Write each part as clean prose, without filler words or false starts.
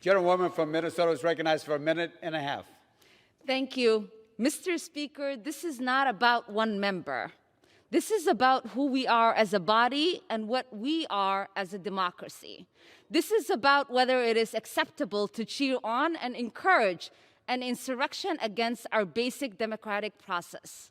Gentlewoman from Minnesota is recognized for a minute and a half. Thank you. Mr. Speaker, this is not about one member. This is about who we are as a body and what we are as a democracy. This is about whether it is acceptable to cheer on and encourage an insurrection against our basic democratic process.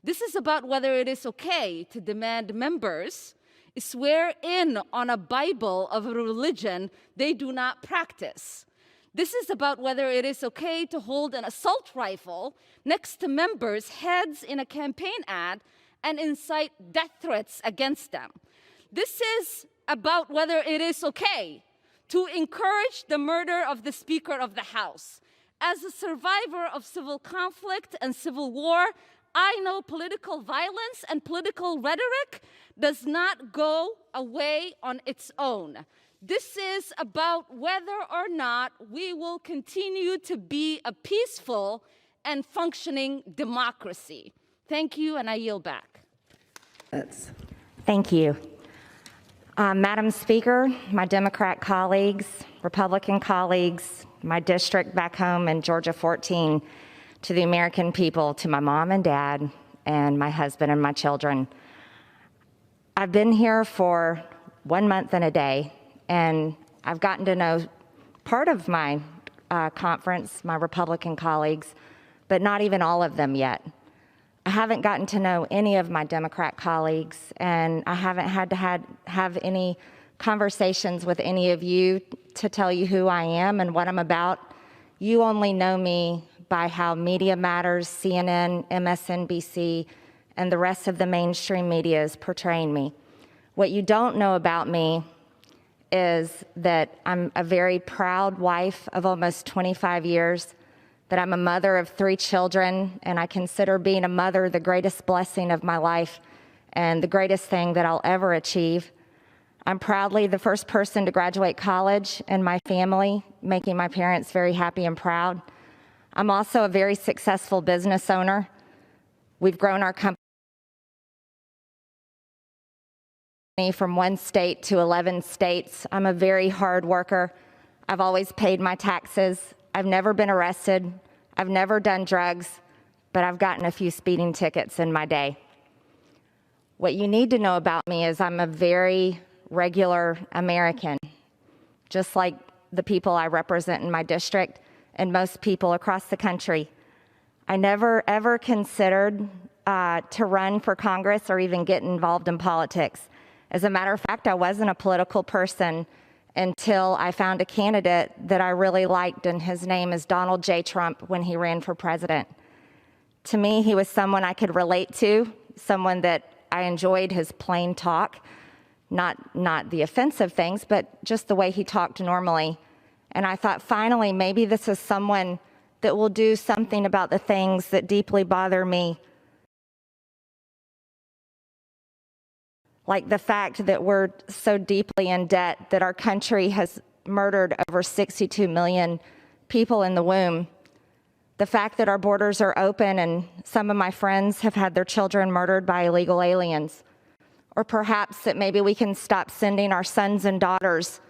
This is about whether it is okay to demand members swear in on a Bible of a religion they do not practice. This is about whether it is okay to hold an assault rifle next to members' heads in a campaign ad and incite death threats against them. This is about whether it is okay to encourage the murder of the Speaker of the House. As a survivor of civil conflict and civil war, I know political violence and political rhetoric does not go away on its own. This is about whether or not we will continue to be a peaceful and functioning democracy. Thank you, and I yield back. Thank you. Madam Speaker, my Democrat colleagues, Republican colleagues, my district back home in Georgia 14, to the American people, to my mom and dad, and my husband and my children. I've been here for 1 month and a day, and I've gotten to know part of my conference, my Republican colleagues, but not even all of them yet. I haven't gotten to know any of my Democrat colleagues, and I haven't had to have any conversations with any of you to tell you who I am and what I'm about. You only know me by how Media Matters, CNN, MSNBC, and the rest of the mainstream media is portraying me. What you don't know about me is that I'm a very proud wife of almost 25 years, that I'm a mother of 3 children, and I consider being a mother the greatest blessing of my life and the greatest thing that I'll ever achieve. I'm proudly the first person to graduate college in my family, making my parents very happy and proud. I'm also a very successful business owner. We've grown our company from 1 state to 11 states. I'm a very hard worker. I've always paid my taxes. I've never been arrested. I've never done drugs, but I've gotten a few speeding tickets in my day. What you need to know about me is I'm a very regular American, just like the people I represent in my district and most people across the country. I never ever considered to run for Congress or even get involved in politics. As a matter of fact, I wasn't a political person until I found a candidate that I really liked, and his name is Donald J. Trump when he ran for president. To me, he was someone I could relate to, someone that I enjoyed his plain talk, not the offensive things, but just the way he talked normally. And I thought, finally, maybe this is someone that will do something about the things that deeply bother me, like the fact that we're so deeply in debt that our country has murdered over 62 million people in the womb, the fact that our borders are open and some of my friends have had their children murdered by illegal aliens, or perhaps that maybe we can stop sending our sons and daughters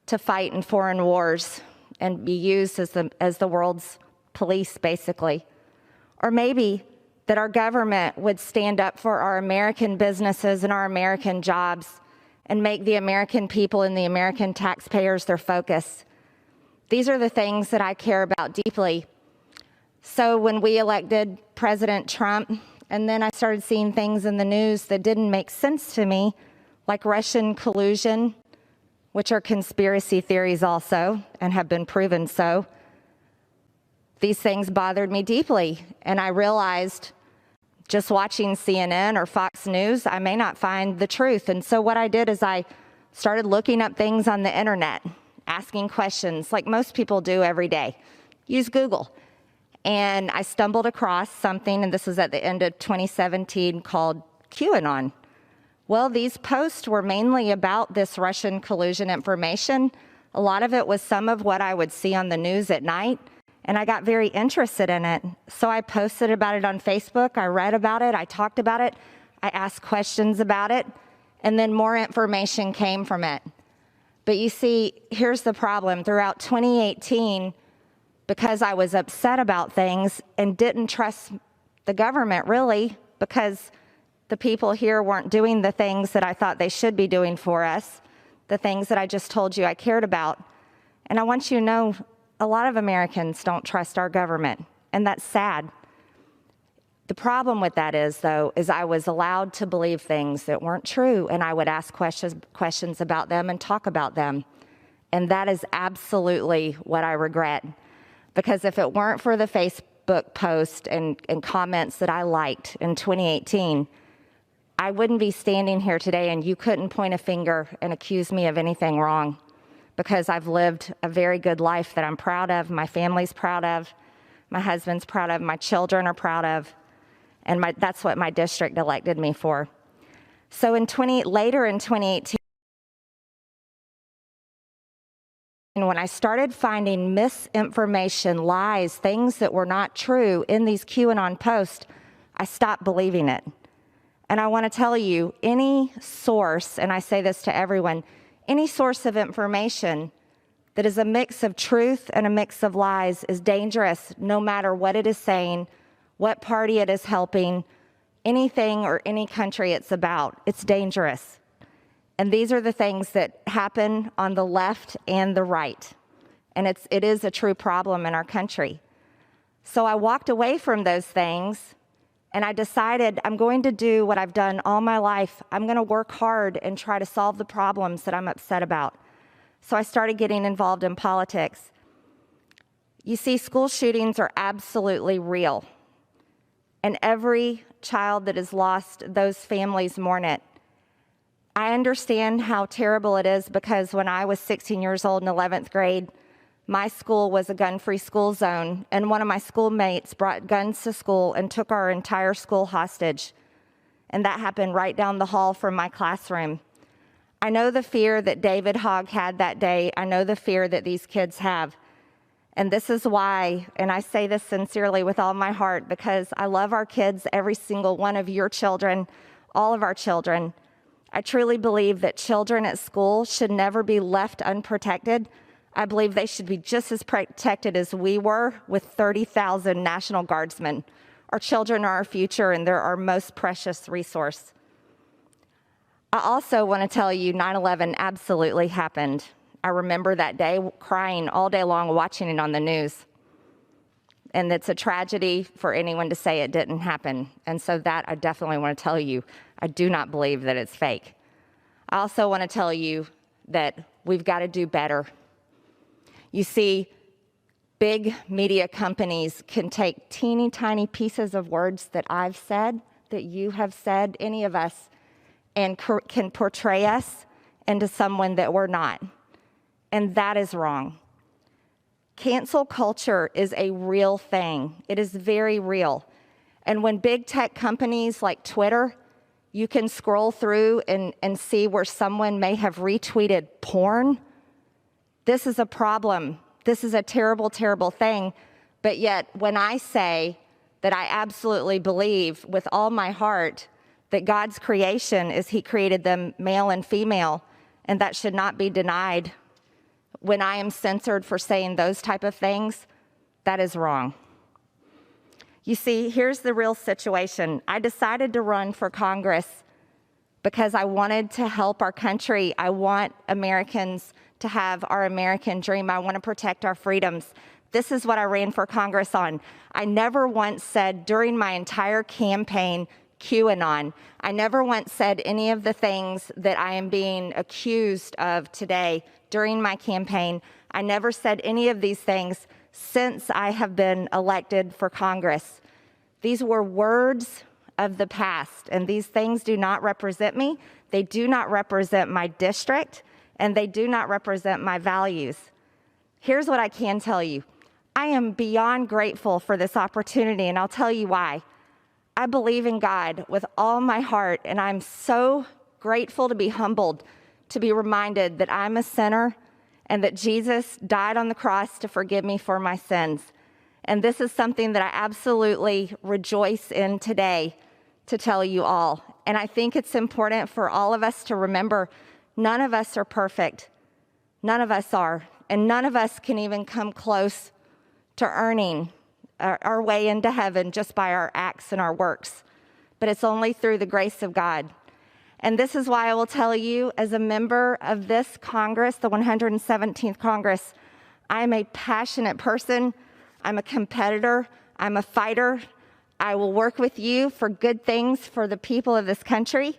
to fight in foreign wars and be used as the world's police, basically. Or maybe that our government would stand up for our American businesses and our American jobs and make the American people and the American taxpayers their focus. These are the things that I care about deeply. So when we elected President Trump, and then I started seeing things in the news that didn't make sense to me, like Russian collusion, which are conspiracy theories also, and have been proven so. These things bothered me deeply, and I realized just watching CNN or Fox News, I may not find the truth. And so what I did is I started looking up things on the internet, asking questions like most people do every day. Use Google. And I stumbled across something, and this was at the end of 2017, called QAnon. Well, these posts were mainly about this Russian collusion information. A lot of it was some of what I would see on the news at night, and I got very interested in it. So I posted about it on Facebook, I read about it, I talked about it, I asked questions about it, and then more information came from it. But you see, here's the problem. Throughout 2018, because I was upset about things and didn't trust the government really, because the people here weren't doing the things that I thought they should be doing for us, the things that I just told you I cared about. And I want you to know, a lot of Americans don't trust our government, and that's sad. The problem with that is, though, is I was allowed to believe things that weren't true, and I would ask questions about them and talk about them. And that is absolutely what I regret. Because if it weren't for the Facebook post and comments that I liked in 2018, I wouldn't be standing here today, and you couldn't point a finger and accuse me of anything wrong, because I've lived a very good life that I'm proud of, my family's proud of, my husband's proud of, my children are proud of, and that's what my district elected me for. So later in 2018, when I started finding misinformation, lies, things that were not true in these QAnon posts, I stopped believing it. And I want to tell you, any source, and I say this to everyone, any source of information that is a mix of truth and a mix of lies is dangerous, no matter what it is saying, what party it is helping, anything or any country it's about. It's dangerous. And these are the things that happen on the left and the right. And it is a true problem in our country. So I walked away from those things, and I decided I'm going to do what I've done all my life. I'm going to work hard and try to solve the problems that I'm upset about. So I started getting involved in politics. You see, school shootings are absolutely real. And every child that is lost, those families mourn it. I understand how terrible it is, because when I was 16 years old in 11th grade, my school was a gun-free school zone, and one of my schoolmates brought guns to school and took our entire school hostage. And that happened right down the hall from my classroom. I know the fear that David Hogg had that day. I know the fear that these kids have. And this is why, and I say this sincerely with all my heart, because I love our kids, every single one of your children, all of our children. I truly believe that children at school should never be left unprotected. I believe they should be just as protected as we were with 30,000 National Guardsmen. Our children are our future, and they're our most precious resource. I also want to tell you 9/11 absolutely happened. I remember that day crying all day long watching it on the news. And it's a tragedy for anyone to say it didn't happen. And so that I definitely want to tell you, I do not believe that it's fake. I also want to tell you that we've got to do better. You see, big media companies can take teeny tiny pieces of words that I've said, that you have said, any of us, and can portray us into someone that we're not. And that is wrong. Cancel culture is a real thing. It is very real. And when big tech companies like Twitter, you can scroll through and see where someone may have retweeted porn. This is a problem. This is a terrible, terrible thing. But yet, when I say that I absolutely believe with all my heart that God's creation is He created them male and female, and that should not be denied, when I am censored for saying those type of things, that is wrong. You see, here's the real situation. I decided to run for Congress because I wanted to help our country. I want Americans to have our American dream. I want to protect our freedoms. This is what I ran for Congress on. I never once said during my entire campaign, QAnon. I never once said any of the things that I am being accused of today during my campaign. I never said any of these things since I have been elected for Congress. These were words of the past, and these things do not represent me. They do not represent my district, and they do not represent my values. Here's what I can tell you. I am beyond grateful for this opportunity, and I'll tell you why. I believe in God with all my heart, and I'm so grateful to be humbled, to be reminded that I'm a sinner and that Jesus died on the cross to forgive me for my sins. And this is something that I absolutely rejoice in today to tell you all. And I think it's important for all of us to remember none of us are perfect. None of us are, and none of us can even come close to earning our way into heaven just by our acts and our works. But it's only through the grace of God. And this is why I will tell you, as a member of this Congress, the 117th Congress, I am a passionate person. I'm a competitor. I'm a fighter. I will work with you for good things for the people of this country.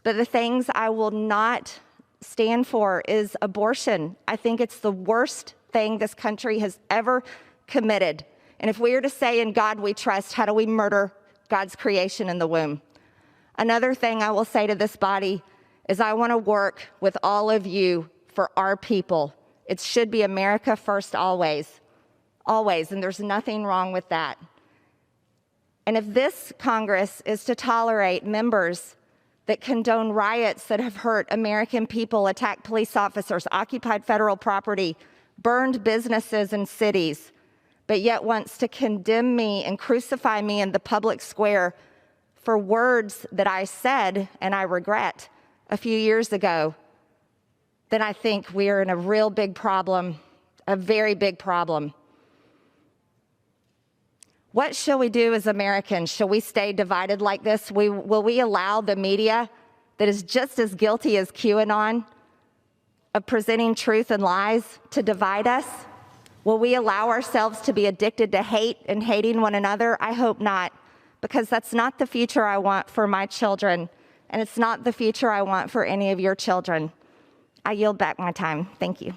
But the things I will not stand for is abortion. I think it's the worst thing this country has ever committed. And if we are to say in God we trust, how do we murder God's creation in the womb? Another thing I will say to this body is I want to work with all of you for our people. It should be America first always, always, and there's nothing wrong with that. And if this Congress is to tolerate members that condone riots that have hurt American people, attacked police officers, occupied federal property, burned businesses and cities, but yet wants to condemn me and crucify me in the public square for words that I said and I regret a few years ago, then I think we are in a real big problem, a very big problem. What shall we do as Americans? Shall we stay divided like this? Will we allow the media that is just as guilty as QAnon of presenting truth and lies to divide us? Will we allow ourselves to be addicted to hate and hating one another? I hope not, because that's not the future I want for my children, and it's not the future I want for any of your children. I yield back my time. Thank you.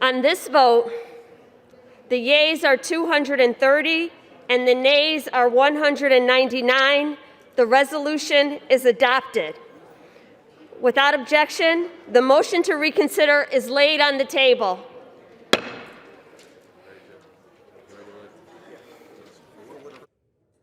On this vote, the yeas are 230 and the nays are 199. The resolution is adopted. Without objection, the motion to reconsider is laid on the table.